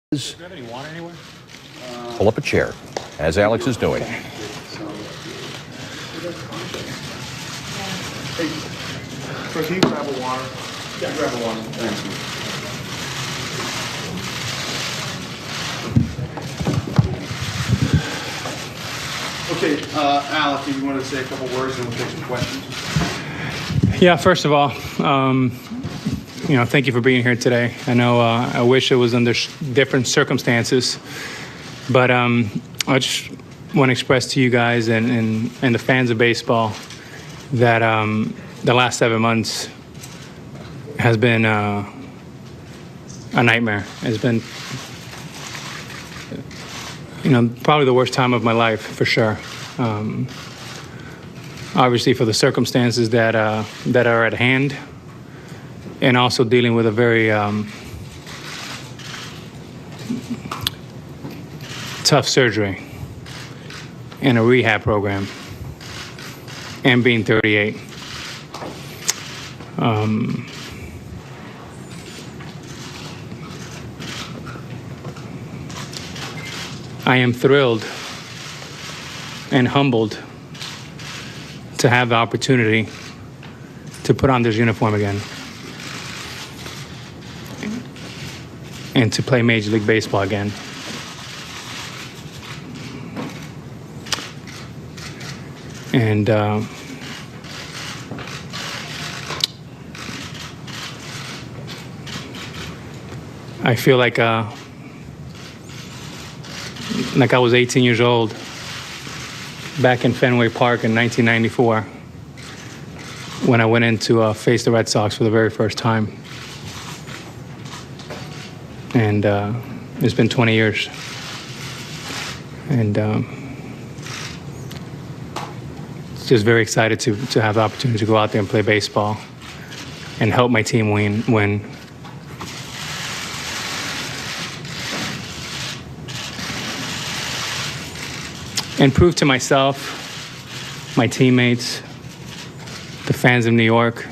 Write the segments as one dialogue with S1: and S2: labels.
S1: Grab any water anywhere? Pull up a chair, as Alex is doing.
S2: Hey, so can you grab a water? Yeah, grab a water. Thank you. Okay, Alex, if you want to say a couple words and we'll take some questions.
S3: Yeah, first of all, thank you for being here today. I know I wish it was under different circumstances, but I just want to express to you guys and the fans of baseball that the last 7 months has been a nightmare. It's been, probably the worst time of my life, for sure. Obviously, for the circumstances that are at hand, and also dealing with a very tough surgery and a rehab program, and being 38. I am thrilled and humbled to have the opportunity to put on this uniform again and to play Major League Baseball again. And I feel like I was 18 years old back in Fenway Park in 1994 when I went in to face the Red Sox for the very first time. And it's been 20 years. And just very excited to have the opportunity to go out there and play baseball and help my team win. And prove to myself, my teammates, the fans of New York,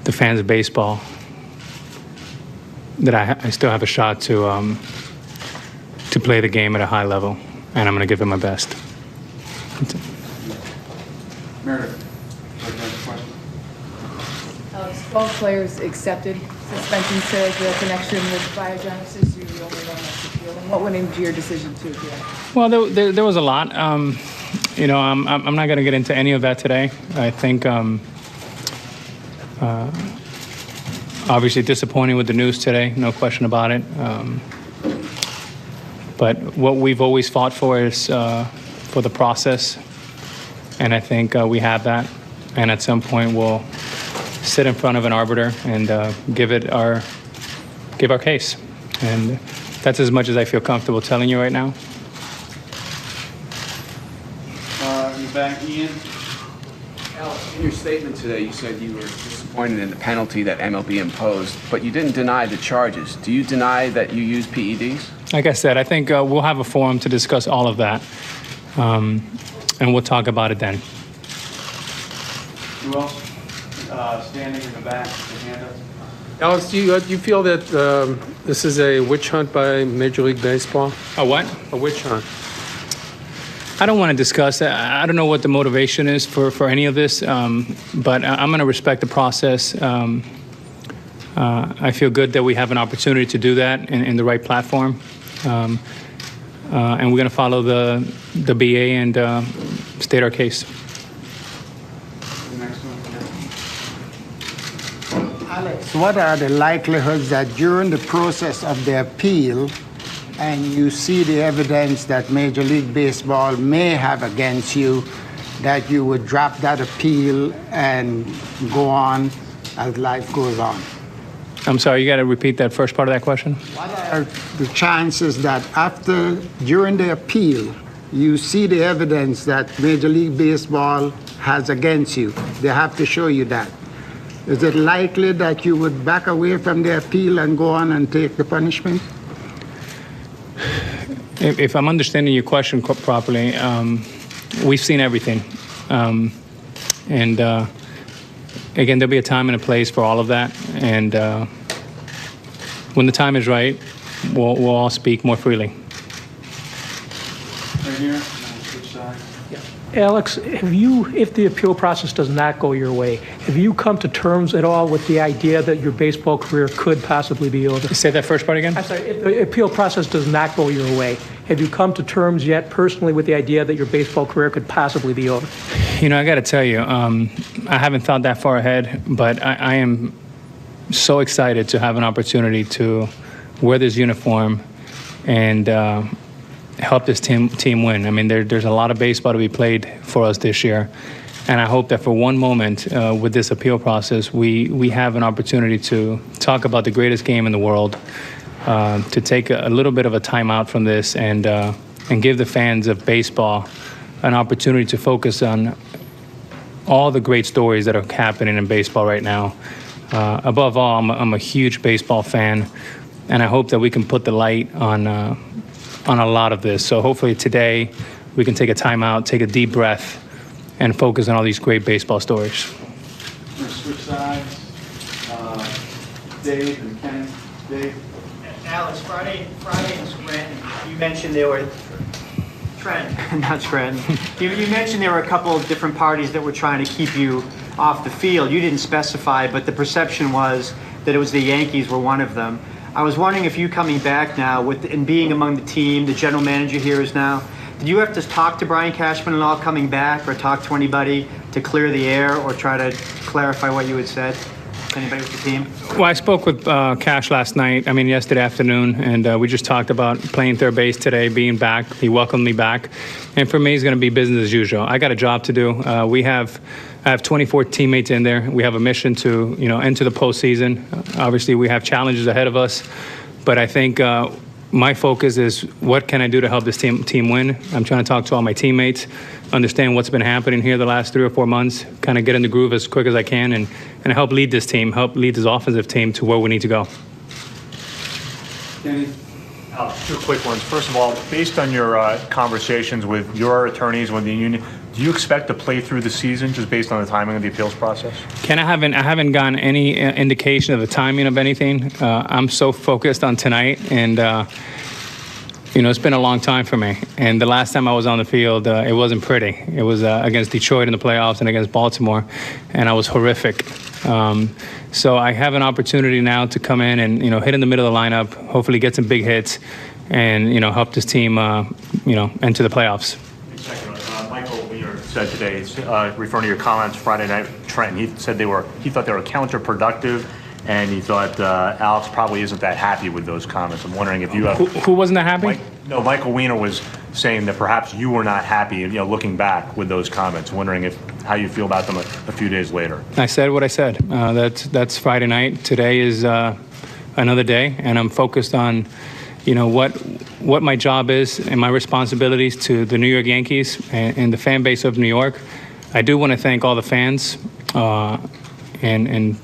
S3: the fans of baseball, that I still have a shot to play the game at a high level, and I'm going to give it my best.
S2: Meredith,
S4: question. 12 players accepted suspension says the connection with biogenesis. You're the only one that's appealed. And what went into your decision to appeal?
S3: Well, there was a lot. I'm not going to get into any of that today. I think obviously disappointing with the news today, no question about it. But what we've always fought for is for the process, and I think we have that. And at some point, we'll sit in front of an arbiter and give our case. And that's as much as I feel comfortable telling you right now.
S2: In the back, Ian.
S5: Alex, in your statement today, you said you were disappointed in the penalty that MLB imposed, but you didn't deny the charges. Do you deny that you used PEDs?
S3: Like I said, I think we'll have a forum to discuss all of that, and we'll talk about it then.
S2: Who else? Standing in the back, with the hand up.
S6: Alex, do you feel that this is a witch hunt by Major League Baseball?
S3: A what?
S6: A witch hunt.
S3: I don't want to discuss that. I don't know what the motivation is for any of this, but I'm going to respect the process. I feel good that we have an opportunity to do that in the right platform. And we're going to follow the BA and state our case.
S2: The next one.
S7: Alex, what are the likelihoods that during the process of the appeal and you see the evidence that Major League Baseball may have against you, that you would drop that appeal and go on as life goes on?
S3: I'm sorry, you got to repeat that first part of that question?
S7: What are the chances that during the appeal, you see the evidence that Major League Baseball has against you? They have to show you that. Is it likely that you would back away from the appeal and go on and take the punishment?
S3: If I'm understanding your question properly, we've seen everything. And again, there'll be a time and a place for all of that. And when the time is right, we'll all speak more freely.
S2: Right here, switch sides.
S8: Alex, if the appeal process does not go your way, have you come to terms at all with the idea that your baseball career could possibly be over?
S3: Say that first part again?
S8: I'm sorry, if the appeal process does not go your way, have you come to terms yet personally with the idea that your baseball career could possibly be over?
S3: You know, I got to tell you, I haven't thought that far ahead, but I am so excited to have an opportunity to wear this uniform and help this team win. I mean, there's a lot of baseball to be played for us this year, and I hope that for one moment with this appeal process, we have an opportunity to talk about the greatest game in the world, to take a little bit of a time out from this and give the fans of baseball an opportunity to focus on all the great stories that are happening in baseball right now. Above all, I'm a huge baseball fan, and I hope that we can put the light on a lot of this. So hopefully today we can take a time out, take a deep breath, and focus on all these great baseball stories.
S2: We're gonna switch sides. Dave and Ken. Dave.
S9: Alex, Friday in Scranton, you mentioned there were not Scranton. You mentioned there were a couple of different parties that were trying to keep you off the field. You didn't specify, but the perception was that it was the Yankees were one of them. I was wondering if you coming back now and being among the team, the general manager here is now, did you have to talk to Brian Cashman and all coming back, or talk to anybody to clear the air, or try to clarify what you had said? Anybody with the team?
S3: Well, I spoke with Cash yesterday afternoon, and we just talked about playing third base today, being back. He welcomed me back. And for me, it's going to be business as usual. I got a job to do. I have 24 teammates in there. We have a mission to, enter the postseason. Obviously, we have challenges ahead of us, but I think my focus is what can I do to help this team win. I'm trying to talk to all my teammates, understand what's been happening here the last 3 or 4 months, kind of get in the groove as quick as I can, and help lead this team, help lead this offensive team to where we need to go.
S2: Kenny.
S10: Two quick ones. First of all, based on your conversations with your attorneys with the union, do you expect to play through the season just based on the timing of the appeals process?
S3: Ken, I haven't gotten any indication of the timing of anything. I'm so focused on tonight, and it's been a long time for me. And the last time I was on the field, it wasn't pretty. It was against Detroit in the playoffs and against Baltimore, and I was horrific. So I have an opportunity now to come in and hit in the middle of the lineup, hopefully get some big hits, and help this team enter the playoffs.
S10: Michael Weiner said today, referring to your comments Friday night, Trenton, he said he thought they were counterproductive, and he thought Alex probably isn't that happy with those comments. I'm wondering if you have...
S3: Who wasn't that happy?
S10: Michael Weiner was saying that perhaps you were not happy, looking back with those comments, wondering how you feel about them a few days later.
S3: I said what I said. That's Friday night. Today is another day, and I'm focused on, what my job is and my responsibilities to the New York Yankees and the fan base of New York. I do want to thank all the fans and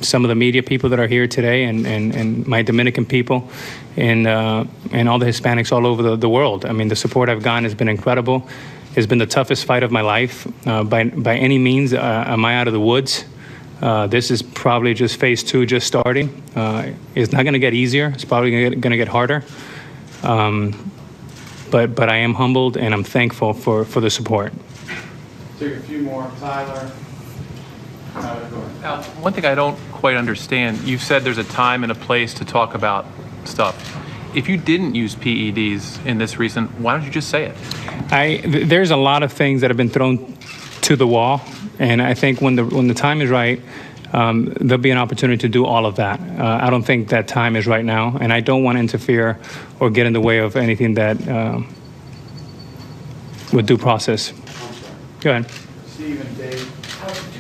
S3: some of the media people that are here today, and my Dominican people, and all the Hispanics all over the world. I mean, the support I've gotten has been incredible. It's been the toughest fight of my life. By any means, am I out of the woods? This is probably just phase 2, just starting. It's not going to get easier. It's probably going to get harder. But I am humbled, and I'm thankful for the support.
S2: Take a few more. Tyler. Go ahead.
S11: Now, one thing I don't quite understand, you've said there's a time and a place to talk about stuff. If you didn't use PEDs in this recent, why don't you just say it?
S3: There's a lot of things that have been thrown to the wall, and I think when the time is right, there'll be an opportunity to do all of that. I don't think that time is right now, and I don't want to interfere or get in the way of anything that would due process. Go ahead.
S2: Steve and Dave.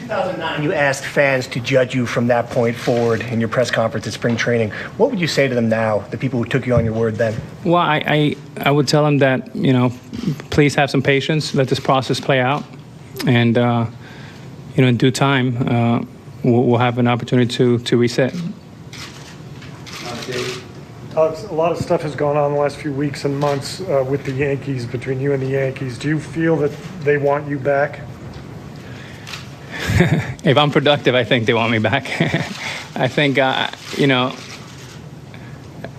S12: In 2009, you asked fans to judge you from that point forward in your press conference at spring training. What would you say to them now, the people who took you on your word then?
S3: Well, I would tell them that, please have some patience, let this process play out, and, in due time, we'll have an opportunity to reset.
S13: Alex, a lot of stuff has gone on the last few weeks and months with the Yankees, between you and the Yankees. Do you feel that they want you back?
S3: If I'm productive, I think they want me back. I think,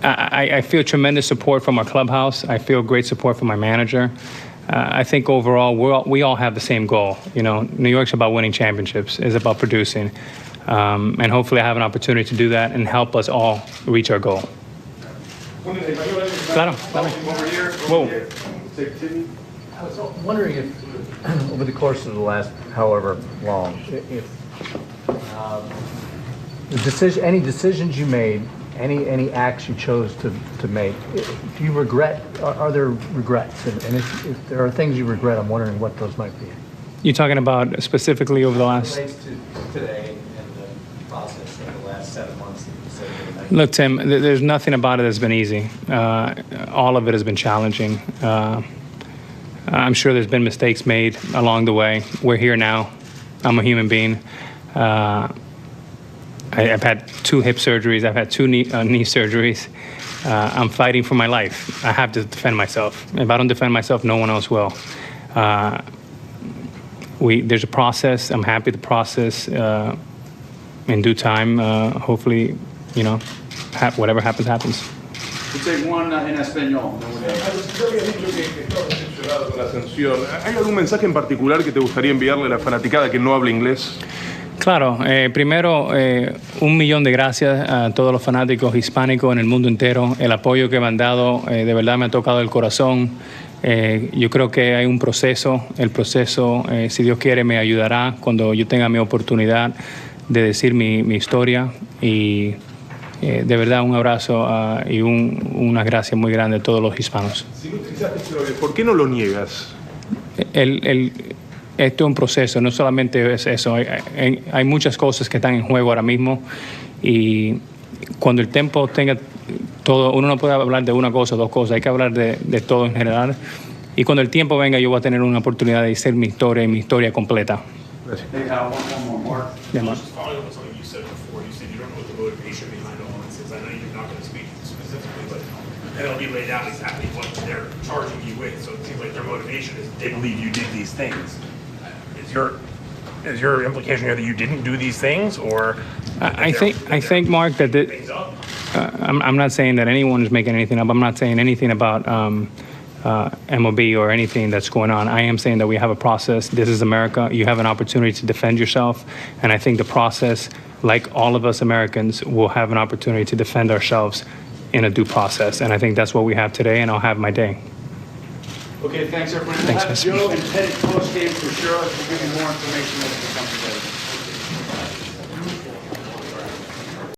S3: I feel tremendous support from our clubhouse. I feel great support from my manager. I think overall we all have the same goal. You know, New York's about winning championships. It's about producing, and hopefully I have an opportunity to do that and help us all reach our goal. Claro, claro. Whoa.
S14: I was wondering if, over the course of the last however long, if any decisions you made, any acts you chose to make, do you regret? Are there regrets? And if there are things you regret, I'm wondering what those might be.
S3: You're talking about specifically over the last.
S14: Relates to today and the process of the last 7 months.
S3: Look, Tim, there's nothing about it that's been easy. All of it has been challenging. I'm sure there's been mistakes made along the way. We're here now. I'm a human being. I've had 2 hip surgeries. I've had 2 knee surgeries. I'm fighting for my life. I have to defend myself. If I don't defend myself, no one else will. There's a process. I'm happy the process. In due time, hopefully, you know, whatever happens, happens.
S2: We'll take one en español.
S15: ¿Hay algún mensaje en particular que te gustaría enviarle a la fanaticada que no habla inglés?
S3: Claro, primero, 1 millón de gracias a todos los fanáticos hispánicos en el mundo entero. El apoyo que me han dado, de verdad me ha tocado el corazón. Yo creo que hay un proceso. El proceso, si Dios quiere, me ayudará cuando yo tenga mi oportunidad de decir mi historia. Y de verdad, un abrazo y una gracia muy grande a todos los hispanos.
S15: Si no utilizaste esteroides, ¿por qué no lo niegas?
S3: Esto es un proceso, no solamente es eso. Hay muchas cosas que están en juego ahora mismo y cuando el tiempo tenga todo, uno no puede hablar de una cosa o 2 cosas, hay que hablar de todo en general. Y cuando el tiempo venga, yo voy a tener una oportunidad de decir mi historia y mi historia completa.
S2: Gracias.
S3: Yeah, Mark.
S16: Following up on something you said before, you said you don't know what the motivation behind all this is. I know you're not going to speak specifically, but it'll be laid out exactly what they're charging you with. So it seems like their motivation is they believe you did these things. Is your implication here that you didn't do these things, or?
S3: I think, Mark, that I'm not saying that anyone is making anything up. I'm not saying anything about MLB or anything that's going on. I am saying that we have a process. This is America. You have an opportunity to defend yourself. And I think the process, like all of us Americans, will have an opportunity to defend ourselves in a due process. And I think that's what we have today, and I'll have my day.
S2: Okay, thanks everybody.
S3: Thanks,
S2: We'll have Joe and Teddy post game for sure. We'll give you more information as it becomes available.